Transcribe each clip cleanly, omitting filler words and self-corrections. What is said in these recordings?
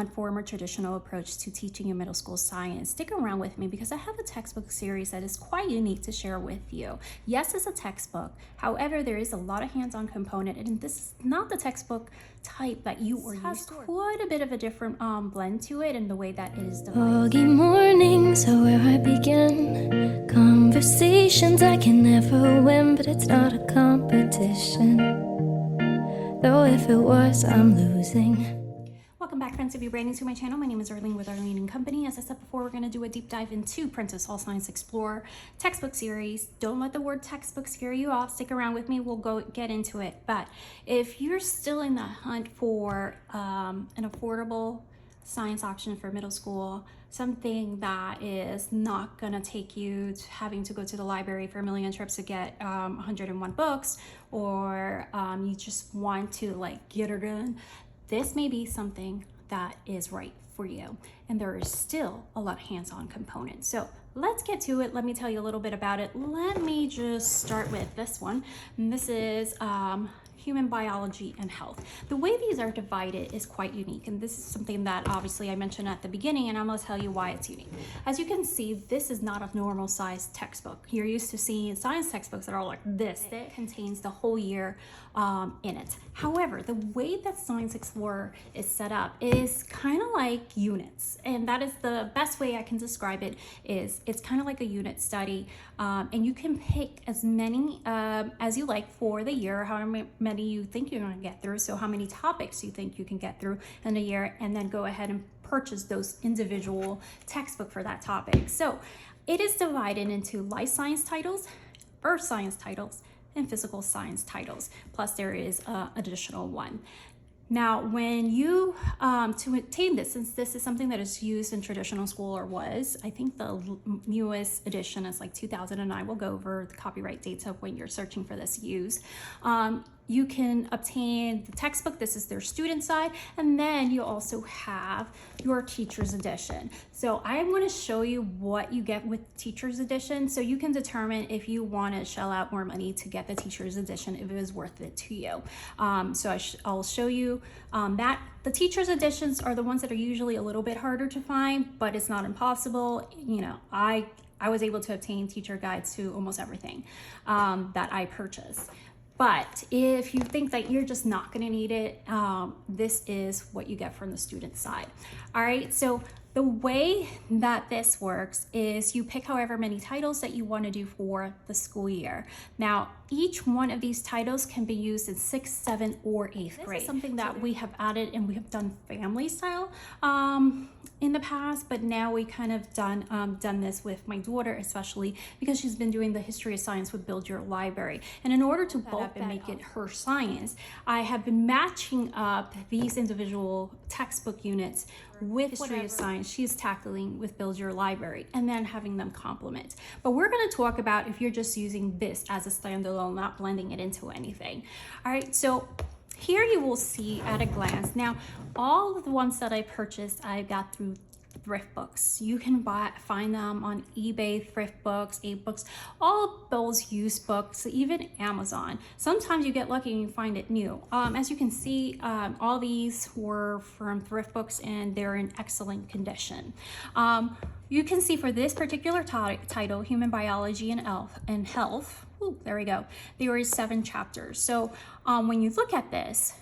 hunt for a more traditional approach to teaching in middle school science, stick around with me because I have a textbook series that is quite unique to share with you. Yes, it's a textbook. However, there is a lot of hands-on component, and this is not the textbook type that you are used to. Quite a bit of a different blend to it in the way that it is divided. Foggy mornings are where I begin. Conversations I can never win, but it's not a competition. Though if it was, I'm losing. Welcome back, friends. If you're brand new to my channel, my name is Arlene with Arlene and Company. As I said before, we're going to do a deep dive into Prentice Hall Science Explorer textbook series. Don't let the word textbook scare you off. Stick around with me. We'll get into it. But if you're still in the hunt for an affordable science option for middle school, something that is not going to take you to having to go to the library for a million trips to get 101 books, or you just want to get it done, this may be something that is right for you. And there is still a lot of hands-on components. So let's get to it. Let me tell you a little bit about it. Let me just start with this one. And this is human biology and health. The way these are divided is quite unique, and this is something that obviously I mentioned at the beginning, and I'm going to tell you why it's unique. As you can see, this is not a normal size textbook. You're used to seeing science textbooks that are like this. It contains the whole year in it. However, the way that Science Explorer is set up is kind of like units, and that is the best way I can describe it. Is it's kind of like a unit study, and you can pick as many as you like for the year, however many you think you're going to get through, so how many topics you think you can get through in a year, and then go ahead and purchase those individual textbook for that topic. So it is divided into life science titles, earth science titles, and physical science titles, plus there is an additional one. Now, when you, to obtain this, since this is something that is used in traditional school, or was, I think the newest edition is like 2009. We'll go over the copyright dates of when you're searching for this use. You can obtain the textbook. This is their student side. And then you also have your teacher's edition. So I want to show you what you get with teacher's edition, so you can determine if you want to shell out more money to get the teacher's edition, if it is worth it to you. So I'll show you that. The teacher's editions are the ones that are usually a little bit harder to find, but it's not impossible. You know, I was able to obtain teacher guides to almost everything that I purchased. But if you think that you're just not going to need it, this is what you get from the student side. All right, so the way that this works is you pick however many titles that you want to do for the school year. Now, each one of these titles can be used in 6th, 7th, or 8th grade. This is something that we have added, and we have done family style in the past, but now we kind of done this with my daughter, especially because she's been doing the history of science with Build Your Library. And in order to bulk up and make it her science, I have been matching up these individual textbook units with history of science she's tackling with Build Your Library, and then having them complement. But we're going to talk about if you're just using this as a standalone, not blending it into anything. All right, so here you will see at a glance. Now, all of the ones that I purchased, I got through thrift books. You can find them on eBay, thrift books, 8books, all of those used books, even Amazon. Sometimes you get lucky and you find it new. As you can see, all these were from thrift books, and they're in excellent condition. You can see for this particular title, Human Biology and Health, ooh, there we go, there is 7 chapters. So when you look at this,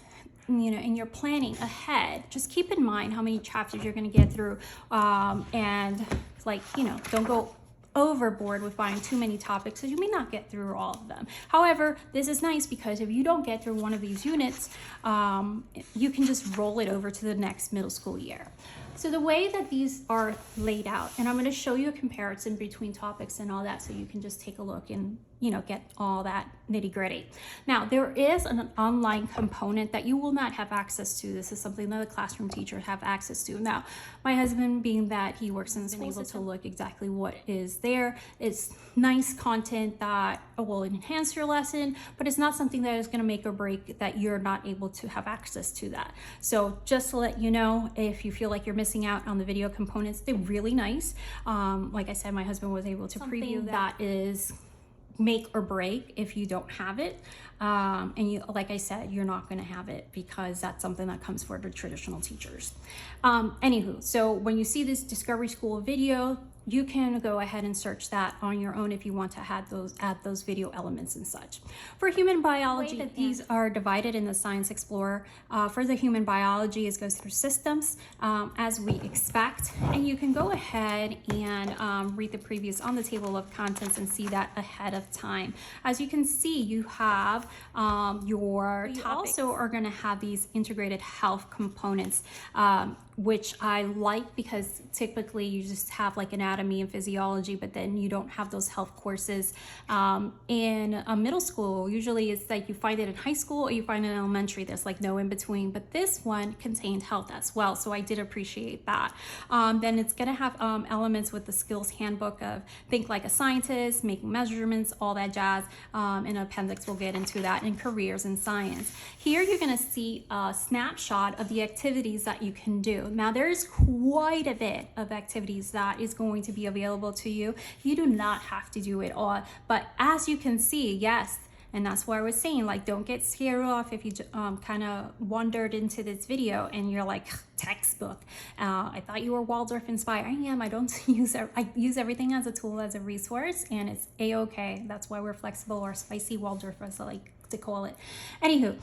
you know, and you're planning ahead, just keep in mind how many chapters you're going to get through, and don't go overboard with buying too many topics, because you may not get through all of them. However, this is nice because if you don't get through one of these units, you can just roll it over to the next middle school year. So the way that these are laid out, and I'm going to show you a comparison between topics and all that, so you can just take a look and get all that nitty gritty. Now, there is an online component that you will not have access to. This is something that the classroom teachers have access to. Now, my husband, being that he works in the school system, able to look exactly what is there. It's nice content that will enhance your lesson, but it's not something that is going to make or break that you're not able to have access to that. So just to let you know, if you feel like you're missing out on the video components, they're really nice. Like I said, my husband was able to preview that is make or break if you don't have it. And you, like I said, you're not going to have it because that's something that comes for the traditional teachers. Anywho, so when you see this Discovery School video, you can go ahead and search that on your own if you want to add those video elements and such. For human biology, the way that these are divided in the Science Explorer, for the human biology, it goes through systems, as we expect. And you can go ahead and read the previews on the table of contents and see that ahead of time. As you can see, you have your topics. You also are going to have these integrated health components, which I like because typically you just have like anatomy and physiology, but then you don't have those health courses in middle school. Usually it's like you find it in high school or you find it in elementary. There's like no in between, but this one contained health as well. So I did appreciate that. Then it's gonna have elements with the skills handbook of think like a scientist, making measurements, all that jazz. In appendix, we'll get into that, and careers in science. Here you're gonna see a snapshot of the activities that you can do. Now there's quite a bit of activities that is going to be available to you. You do not have to do it all, but as you can see, yes, and that's why I was saying, like, don't get scared off if you kind of wandered into this video and you're like, textbook. I thought you were Waldorf inspired. I am. I don't I use everything as a tool, as a resource, and it's a-okay. That's why we're flexible, or spicy Waldorf, as I like to call it. Anywho,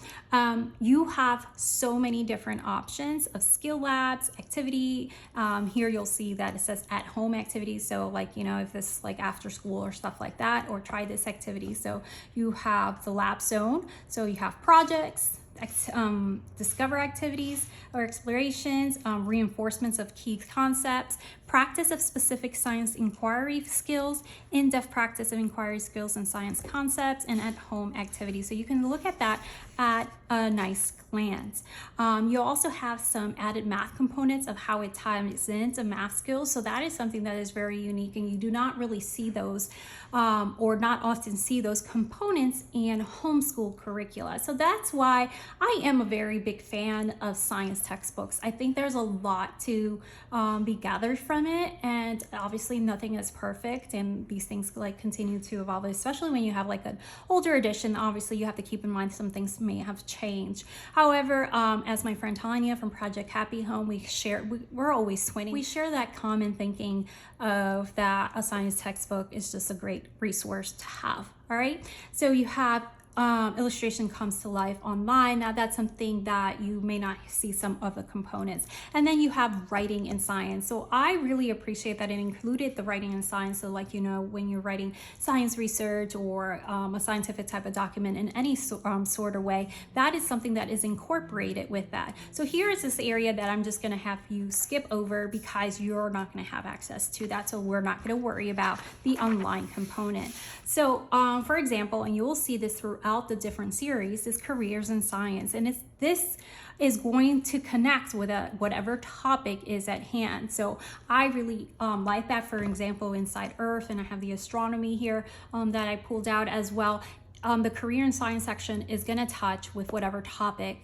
you have so many different options of skill labs, activity. Here you'll see that it says at home activities. So like, you know, if this is like after school or stuff like that, or try this activity. So you have the lab zone. So you have projects, discover activities or explorations, reinforcements of key concepts, practice of specific science inquiry skills, in-depth practice of inquiry skills and science concepts, and at-home activities. So you can look at that at a nice glance. You also have some added math components of how it ties into math skills. So that is something that is very unique, and you do not really see those or not often see those components in homeschool curricula. So that's why I am a very big fan of science textbooks. I think there's a lot to be gathered from it, and obviously nothing is perfect, and these things like continue to evolve, especially when you have like an older edition. Obviously you have to keep in mind some things may have changed. However, as my friend Tanya from Project Happy Home, we're always twinning. We share that common thinking of that a science textbook is just a great resource to have. All right, so you have illustration comes to life online. Now that's something that you may not see some of the components. And then you have writing in science. So I really appreciate that it included the writing in science. So like, you know, when you're writing science research or a scientific type of document in any sort of way, that is something that is incorporated with that. So here is this area that I'm just gonna have you skip over because you're not gonna have access to that. So we're not gonna worry about the online component. So for example, and you will see this throughout the different series, is careers in science, and this is going to connect with whatever topic is at hand. So I really like that. For example, inside Earth, and I have the astronomy here that I pulled out as well. The career and science section is going to touch with whatever topic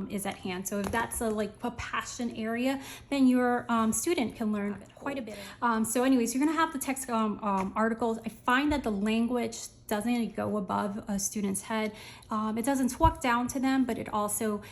is at hand. So if that's a passion area, then your student can learn quite a bit. So anyways, you're going to have the text articles. I find that the language doesn't go above a student's head. It doesn't talk down to them, but it also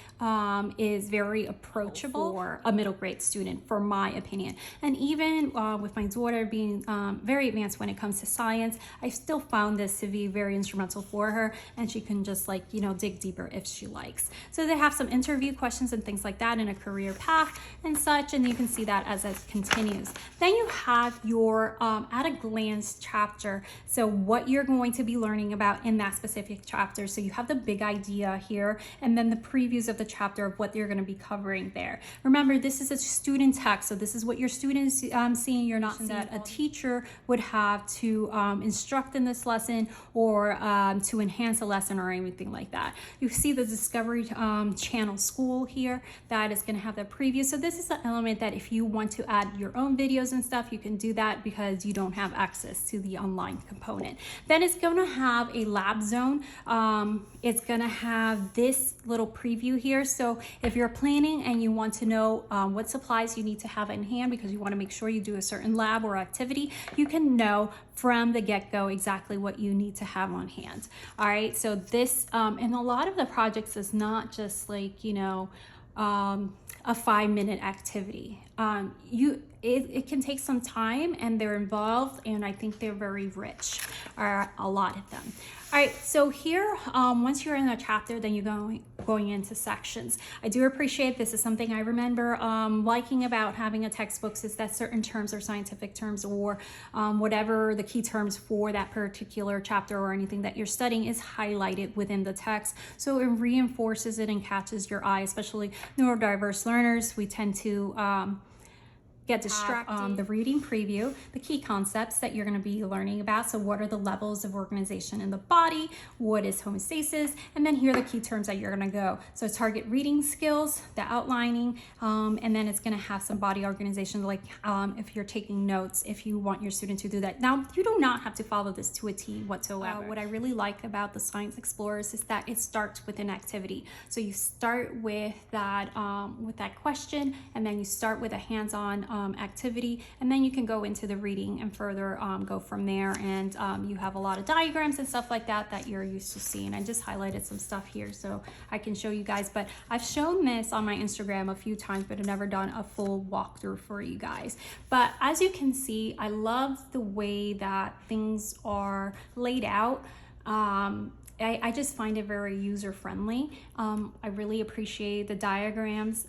is very approachable for a middle grade student, for my opinion. And even with my daughter being very advanced when it comes to science, I still found this to be very instrumental for her, and she can just dig deeper if she likes. So they have some interview questions and things like that, in a career path and such, and you can see that as it continues. Then you have your at a glance chapter. So what you're going to be learning about in that specific chapter. So you have the big idea here, and then the previews of the chapter of what you're going to be covering there. Remember, this is a student text, so this is what your students seeing. You're not seeing that a teacher would have to instruct in this lesson or to enhance a lesson or anything like that. You see the Discovery Channel School here that is going to have the preview. So this is an element that if you want to add your own videos and stuff, you can do that because you don't have access to the online component. Then it's going gonna have a lab zone. It's gonna have this little preview here. So if you're planning and you want to know what supplies you need to have in hand because you want to make sure you do a certain lab or activity, you can know from the get-go exactly what you need to have on hand. All right, so this and a lot of the projects is not just like, you know, a 5-minute activity. It can take some time, and they're involved, and I think they're very rich, or a lot of them. All right, so here, once you're in a chapter, then you're going into sections. I do appreciate this is something I remember liking about having a textbook is that certain terms are scientific terms, or whatever the key terms for that particular chapter or anything that you're studying is highlighted within the text. So it reinforces it and catches your eye, especially neurodiverse learners. We tend to get distracted. The reading preview, the key concepts that you're going to be learning about. So what are the levels of organization in the body? What is homeostasis? And then here are the key terms that you're going to go. So target reading skills, the outlining, and then it's going to have some body organization, like if you're taking notes, if you want your student to do that. Now, you do not have to follow this to a T whatsoever. What I really like about the Science Explorers is that it starts with an activity. So you start with that question, and then you start with a hands-on activity, and then you can go into the reading and further go from there. And you have a lot of diagrams and stuff like that that you're used to seeing. I just highlighted some stuff here so I can show you guys, but I've shown this on my Instagram a few times, but I've never done a full walkthrough for you guys. But as you can see, I love the way that things are laid out. I just find it very user-friendly. I really appreciate the diagrams.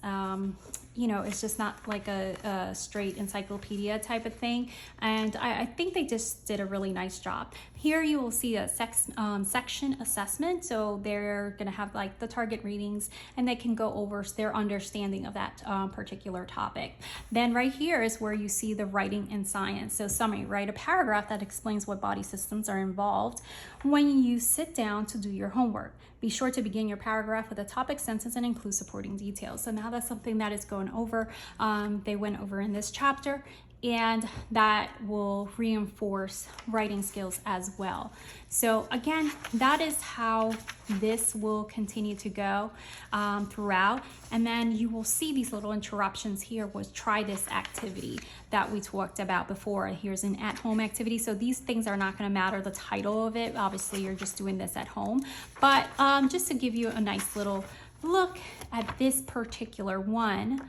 You know, it's just not like a straight encyclopedia type of thing. And I think they just did a really nice job. Here you will see a section assessment. So they're gonna have like the target readings, and they can go over their understanding of that particular topic. Then right here is where you see the writing in science. So summary, write a paragraph that explains what body systems are involved when you sit down to do your homework. Be sure to begin your paragraph with a topic sentence and include supporting details. So now that's something that is going over. They went over in this chapter, and that will reinforce writing skills as well. So again, that is how this will continue to go throughout. And then you will see these little interruptions here with try this activity that we talked about before. Here's an at-home activity. So these things are not going to matter, the title of it. Obviously, you're just doing this at home. But just to give you a nice little look at this particular one,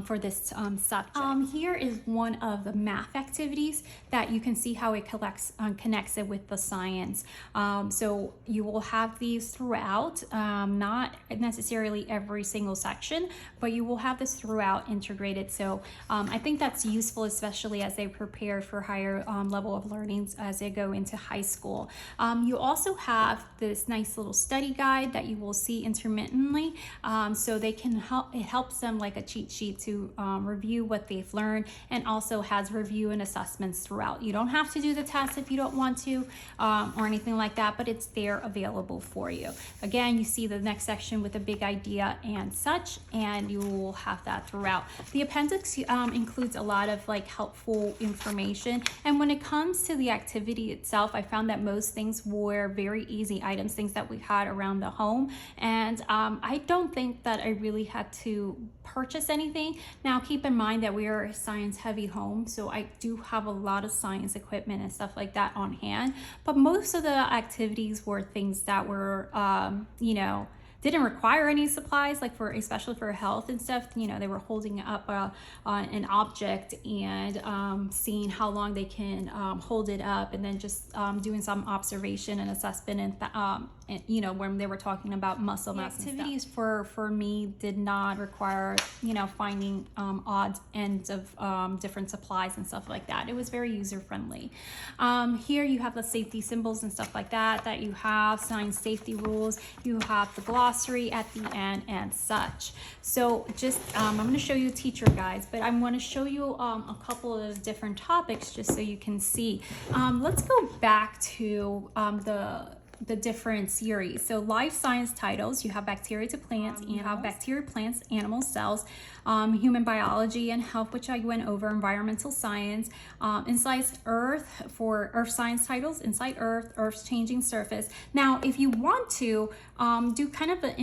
for this subject. Here is one of the math activities that you can see how it connects it with the science. So you will have these throughout, not necessarily every single section, but you will have this throughout integrated. So I think that's useful, especially as they prepare for higher level of learnings as they go into high school. You also have this nice little study guide that you will see intermittently. So they can help, it helps them like a cheat sheet to review what they've learned, and also has review and assessments throughout. You don't have to do the test if you don't want to or anything like that, but it's there available for you. Again, you see the next section with a big idea and such, and you will have that throughout. The appendix includes a lot of like helpful information, and when it comes to the activity itself, I found that most things were very easy items, things that we had around the home, and I don't think that I really had to purchase anything. Now keep in mind that we are a science heavy home, so I do have a lot of science equipment and stuff like that on hand, but most of the activities were things that were you know, didn't require any supplies, like for especially for health and stuff. You know, they were holding up an object and seeing how long they can hold it up, and then just doing some observation and assessment, and you know, when they were talking about muscle mass. Activities for me did not require, you know, finding odd ends of different supplies and stuff like that. It was very user friendly. Here you have the safety symbols and stuff like that you have, science safety rules, you have the glossary at the end and such. So just I'm going to show you teacher guides, but I want to show you a couple of different topics just so you can see. Let's go back to the different series. So life science titles, you have bacteria to plants, you have bacteria, plants, animals, cells, human biology and health, which I went over, environmental science, inside Earth for earth science titles, inside Earth, Earth's changing surface. Now, if you want to do kind of an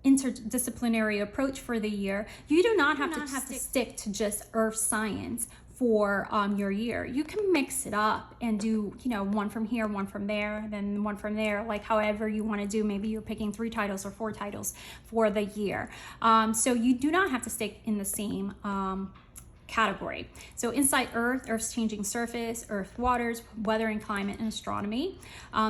interdisciplinary approach for the year, you do not have to stick to just earth science for your year. You can mix it up and do, you know, one from here, one from there, then one from there, like however you want to do. Maybe you're picking 3 titles or 4 titles for the year. So you do not have to stick in the same category. So inside Earth, Earth's changing surface, Earth waters, weather and climate and astronomy.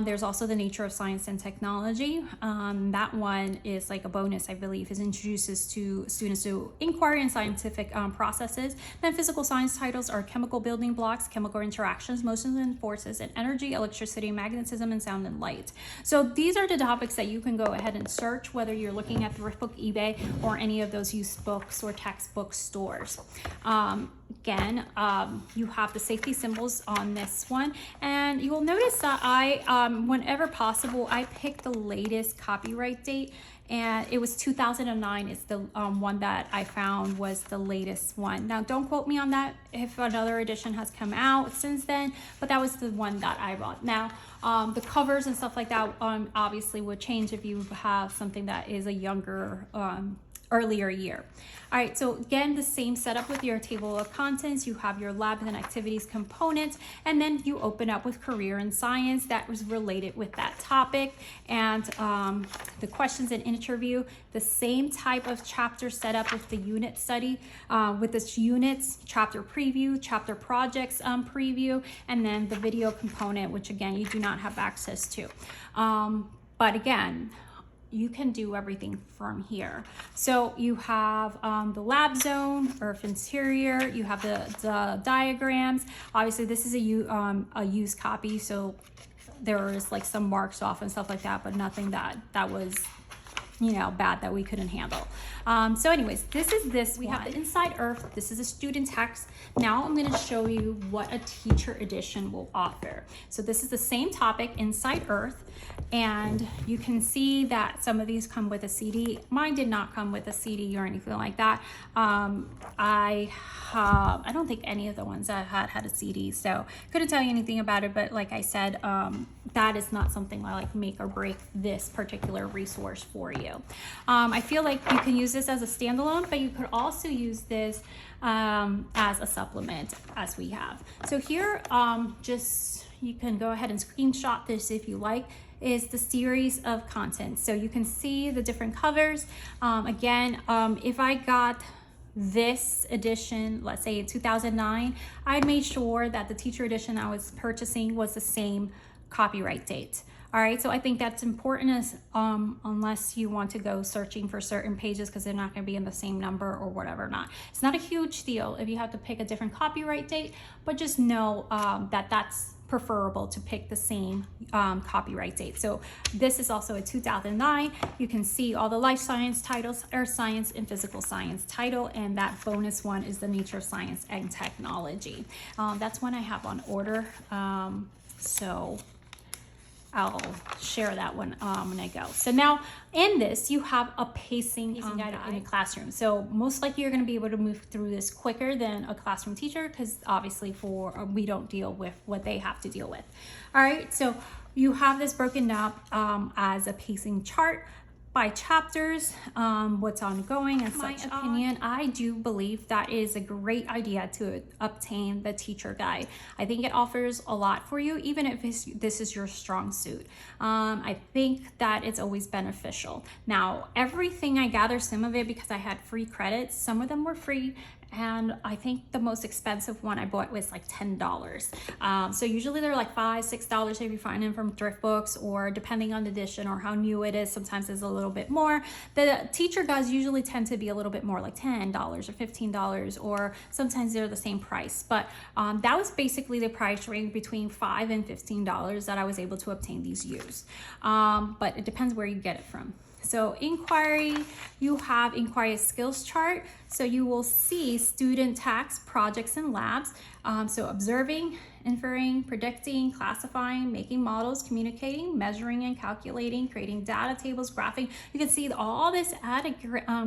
There's also the nature of science and technology. That one is like a bonus, I believe, is introduces to students to inquiry in scientific processes. Then physical science titles are chemical building blocks, chemical interactions, motions and forces, and energy, electricity, magnetism, and sound and light. So these are the topics that you can go ahead and search, whether you're looking at Thrift Book, eBay, or any of those used books or textbook stores. Again, you have the safety symbols on this one, and you will notice that I, whenever possible, I pick the latest copyright date, and it was 2009 is the one that I found was the latest one. Now, don't quote me on that if another edition has come out since then, but that was the one that I bought. Now, the covers and stuff like that obviously would change if you have something that is a younger earlier year. All right, so again, the same setup with your table of contents. You have your labs and activities components, and then you open up with career and science that was related with that topic, and the questions and interview, the same type of chapter setup with the unit study, with this units, chapter preview, chapter projects preview, and then the video component, which again, you do not have access to. But again, you can do everything from here. So you have the lab zone, Earth interior, you have the diagrams. Obviously this is a used copy, so there is like some marks off and stuff like that, but nothing that was, you know, bad that we couldn't handle. So anyways, this is this. We have the Inside Earth. This is a student text. Now I'm going to show you what a teacher edition will offer. So this is the same topic, Inside Earth, and you can see that some of these come with a CD. Mine did not come with a CD or anything like that. I don't think any of the ones I had a CD, so couldn't tell you anything about it. But like I said, that is not something I like make or break this particular resource for you. I feel like you can use this as a standalone, but you could also use this as a supplement, as we have. So here, just you can go ahead and screenshot this if you like, is the series of content. So you can see the different covers. Again, if I got this edition, let's say in 2009, I made sure that the teacher edition I was purchasing was the same copyright date. All right, so I think that's important, as unless you want to go searching for certain pages because they're not going to be in the same number or whatever. Not, it's not a huge deal if you have to pick a different copyright date, but just know that that's preferable to pick the same copyright date. So this is also a 2009. You can see all the life science titles, earth science and physical science title, and that bonus one is the nature of science and technology. That's one I have on order. So I'll share that one when I go. So now in this, you have a pacing guide in a classroom. So most likely you're going to be able to move through this quicker than a classroom teacher, because obviously we don't deal with what they have to deal with. All right, so you have this broken up as a pacing chart by chapters, what's ongoing and such. In my opinion, I do believe that is a great idea to obtain the teacher guide. I think it offers a lot for you, even if this is your strong suit. I think that it's always beneficial. Now, everything I gather, some of it because I had free credits, some of them were free, and I think the most expensive one I bought was like $10. So usually they're like $5, $6 if you find them from thrift books, or depending on the edition or how new it is, sometimes it's a little bit more. The teacher guides usually tend to be a little bit more, like $10 or $15, or sometimes they're the same price. But that was basically the price range between $5 and $15 that I was able to obtain these used. But it depends where you get it from. So inquiry, you have inquiry skills chart. So you will see student tasks, projects, and labs. So observing, inferring, predicting, classifying, making models, communicating, measuring and calculating, creating data tables, graphing. You can see all this at a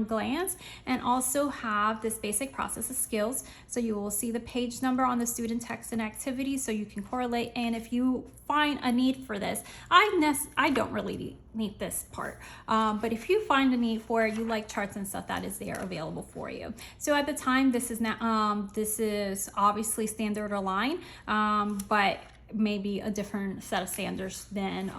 glance, and also have this basic process of skills. So you will see the page number on the student text and activities, so you can correlate. And if you find a need for this, I don't really need this part, but if you find a need for it, you like charts and stuff, that is there available for you. So at the time, this is not this is obviously standard Align, but maybe a different set of standards than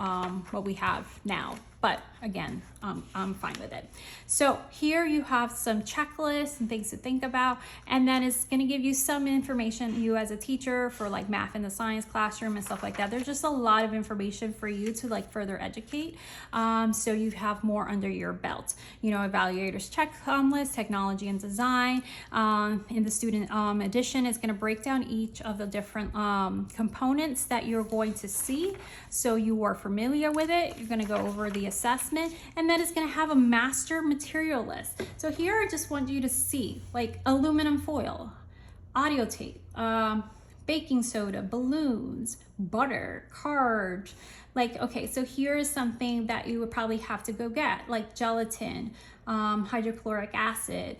what we have now. But again, I'm fine with it. So here you have some checklists and things to think about, and then it's going to give you some information, you as a teacher, for like math in the science classroom and stuff like that. There's just a lot of information for you to like further educate, so you have more under your belt. You know, evaluators checklist, technology and design. In the student edition, it's going to break down each of the different components that you're going to see, so you are familiar with it. You're going to go over the assessment, and then it's going to have a master material list. So here I just want you to see like aluminum foil, audio tape, baking soda, balloons, butter, cards. Like, okay, so here is something that you would probably have to go get, like gelatin, hydrochloric acid.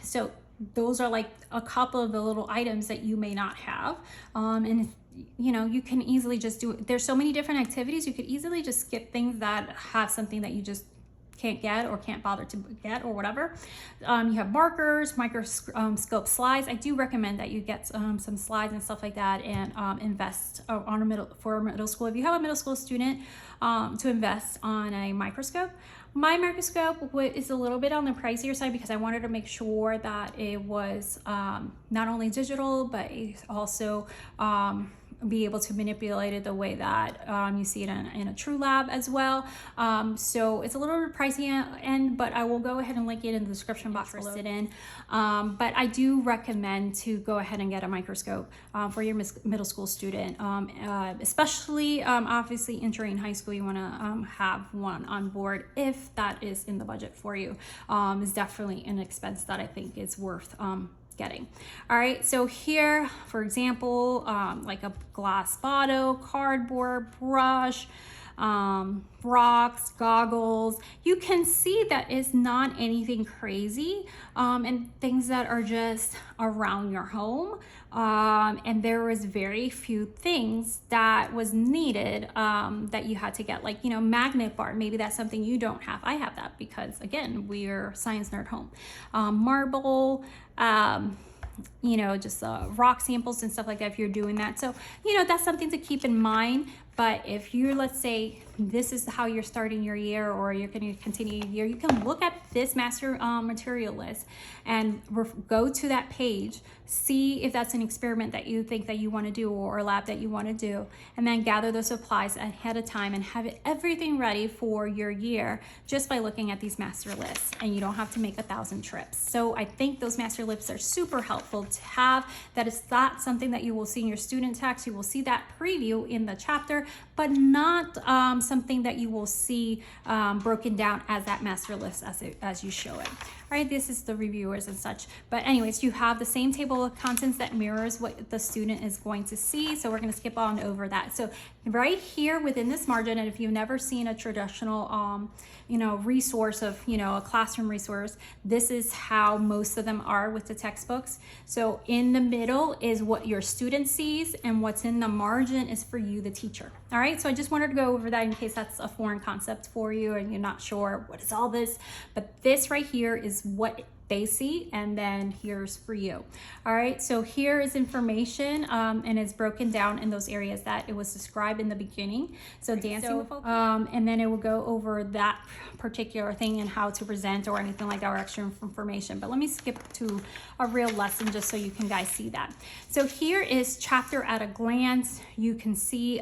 So those are like a couple of the little items that you may not have, and you know, you can easily just do it. There's so many different activities, you could easily just skip things that have something that you just can't get or can't bother to get or whatever. You have markers, microscope slides. I do recommend that you get some slides and stuff like that, and invest on for middle school. If you have a middle school student, to invest on a microscope. My microscope is a little bit on the pricier side because I wanted to make sure that it was not only digital, but it also be able to manipulate it the way that you see it in a true lab as well. So it's a little bit pricey, but I will go ahead and link it in the description box below. But I do recommend to go ahead and get a microscope for your middle school student, especially obviously entering high school. You want to have one on board if that is in the budget for you. It's definitely an expense that I think is worth getting. All right, so here, for example, like a glass bottle, cardboard, brush, rocks, goggles, you can see that it's not anything crazy, and things that are just around your home. And there was very few things that was needed that you had to get, like, you know, magnet bar. Maybe that's something you don't have. I have that because, again, we're science nerd home. Marble, you know, just rock samples and stuff like that if you're doing that. So, you know, that's something to keep in mind. But if you're, let's say, this is how you're starting your year, or you're going to continue your year, you can look at this master material list and go to that page, see if that's an experiment that you think that you want to do, or a lab that you want to do, and then gather those supplies ahead of time and have everything ready for your year just by looking at these master lists. And you don't have to make 1,000 trips. So I think those master lists are super helpful to have. That is not something that you will see in your student text. You will see that preview in the chapter, but not something that you will see broken down as that master list as you show it. All right, this is the reviewers and such. But anyways, you have the same table of contents that mirrors what the student is going to see. So we're going to skip on over that. So right here within this margin, and if you've never seen a traditional, you know, resource of, you know, a classroom resource, this is how most of them are with the textbooks. So in the middle is what your student sees, and what's in the margin is for you, the teacher. All right, so I just wanted to go over that in case that's a foreign concept for you and you're not sure what is all this. But this right here is what they see, and then here's for you. All right, so here is information, and it's broken down in those areas that it was described in the beginning. So dancing, and then it will go over that particular thing and how to present or anything like that, or extra information. But let me skip to a real lesson just so you can guys see that. So here is chapter at a glance. You can see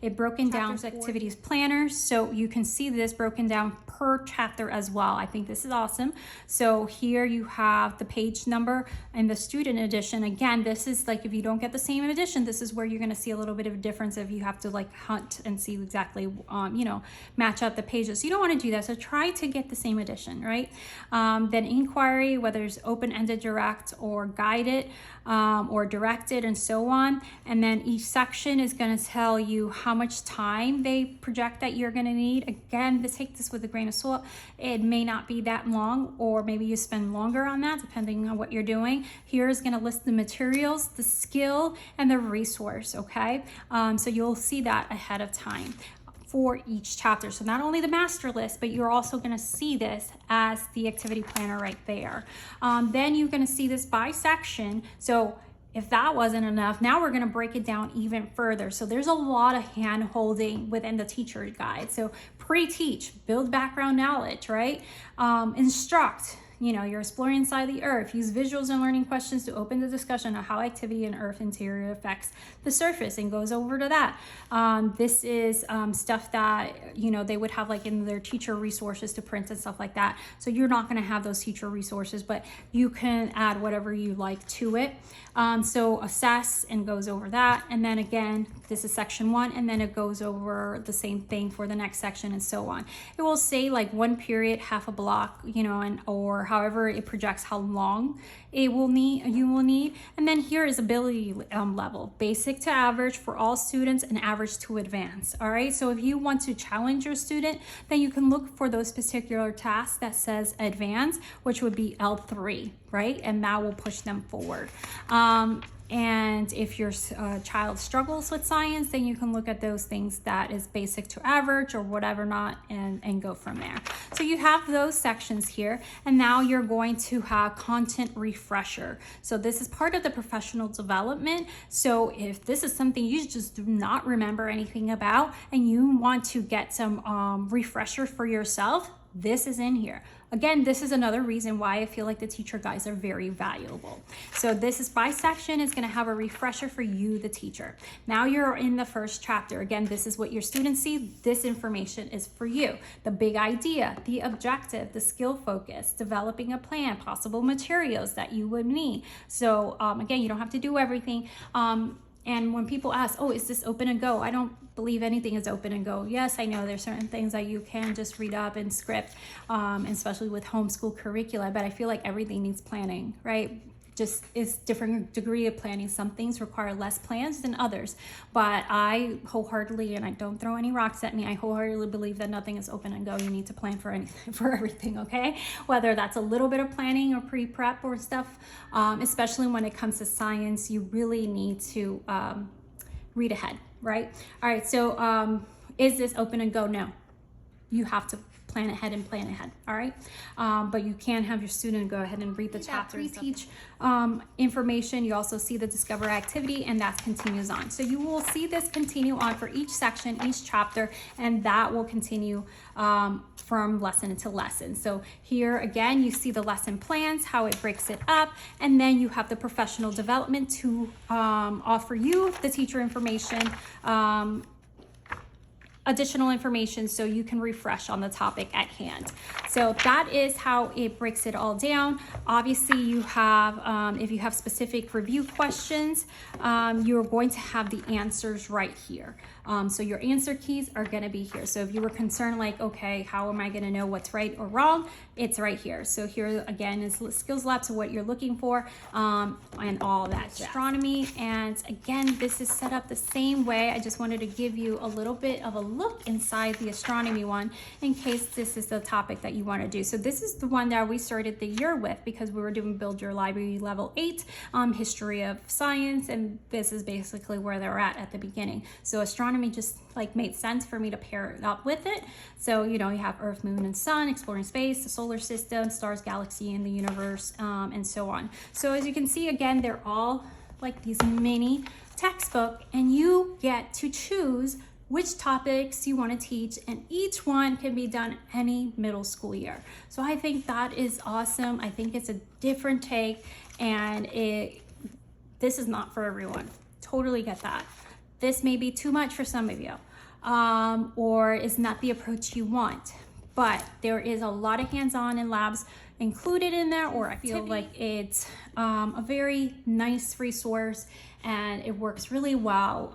it broken down as activities planners. So you can see this broken down per chapter as well. I think this is awesome. So here here you have the page number and the student edition. Again, this is like, if you don't get the same edition, this is where you're going to see a little bit of a difference if you have to like hunt and see exactly, you know, match up the pages. You don't want to do that. So try to get the same edition, right? Then inquiry, whether it's open-ended, direct, or guided, or directed, and so on. And then each section is going to tell you how much time they project that you're going to need. Again, take this with a grain of salt. It may not be that long, or maybe you spend longer on that depending on what you're doing. Here is going to list the materials, the skill, and the resource, okay? So you'll see that ahead of time for each chapter. So not only the master list, but you're also going to see this as the activity planner right there. Then you're going to see this by section. So if that wasn't enough, now we're going to break it down even further. So there's a lot of hand holding within the teacher guide. So pre-teach, build background knowledge, right? Instruct. You know, you're exploring inside the earth. Use visuals and learning questions to open the discussion of how activity in earth interior affects the surface, and goes over to that. This is stuff that, you know, they would have like in their teacher resources to print and stuff like that. So you're not going to have those teacher resources, but you can add whatever you like to it. So assess, and goes over that. And then again, this is section 1, and then it goes over the same thing for the next section, and so on. It will say like 1 period, half a block, you know, and or however it projects how long you will need. And then here is ability level, basic to average for all students, and average to advanced. All right, so if you want to challenge your student, then you can look for those particular tasks that says advanced, which would be L3, right? And that will push them forward. And if your child struggles with science, then you can look at those things that is basic to average or whatever not, and go from there. So you have those sections here, and now you're going to have content refresher. So this is part of the professional development. So if this is something you just do not remember anything about, and you want to get some refresher for yourself, this is in here. Again, this is another reason why I feel like the teacher guides are very valuable. So this is by section. It's going to have a refresher for you, the teacher. Now you're in the first chapter. Again, this is what your students see. This information is for you. The big idea, the objective, the skill focus, developing a plan, possible materials that you would need. So again, you don't have to do everything. And when people ask, oh, is this open and go? I don't believe anything is open and go. Yes, I know there's certain things that you can just read up and script, especially with homeschool curricula, but I feel like everything needs planning, right? Just is different degree of planning. Some things require less plans than others, but I wholeheartedly, and I don't throw any rocks at me, I wholeheartedly believe that nothing is open and go. You need to plan for anything, for everything, okay? Whether that's a little bit of planning or pre-prep or stuff, especially when it comes to science, you really need to read ahead, right? All right, so is this open and go? No, you have to plan ahead and plan ahead, all right? But you can have your student go ahead and read the chapter and teach information. You also see the discover activity, and that continues on. So you will see this continue on for each section, each chapter, and that will continue from lesson to lesson. So here again, you see the lesson plans, how it breaks it up, and then you have the professional development to offer you the teacher information, additional information, so you can refresh on the topic at hand. So that is how it breaks it all down. Obviously you have, if you have specific review questions, you're going to have the answers right here. So your answer keys are going to be here. So if you were concerned like, okay, how am I going to know what's right or wrong? It's right here. So here again is skills lab, so what you're looking for, and all that. Astronomy, and again, this is set up the same way. I just wanted to give you a little bit of a look inside the astronomy one in case this is the topic that you want to do. So this is the one that we started the year with because we were doing Build Your Library Level 8, History of Science, and this is basically where they're at the beginning. So astronomy just like made sense for me to pair it up with it. So, you know, you have Earth, Moon, and Sun, exploring space, the solar system, stars, galaxy, and the universe, and so on. So as you can see, again, they're all like these mini textbook, and you get to choose which topics you want to teach, and each one can be done any middle school year. So I think that is awesome. I think it's a different take, and this is not for everyone. Totally get that. This may be too much for some of you, or is not the approach you want, but there is a lot of hands-on in labs included in there, or I feel like it's a very nice resource, and it works really well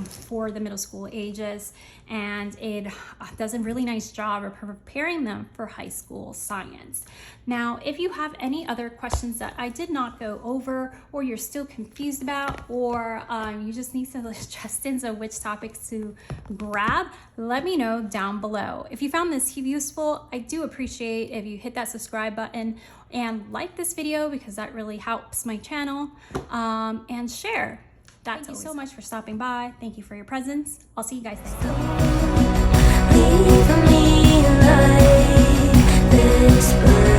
for the middle school ages, and it does a really nice job of preparing them for high school science. Now, if you have any other questions that I did not go over, or you're still confused about, or you just need some suggestions of which topics to grab, let me know down below. If you found this useful, I do appreciate if you hit that subscribe button and like this video, because that really helps my channel, and share. Thank you so much for stopping by. Thank you for your presence. I'll see you guys next time. Leave me like this.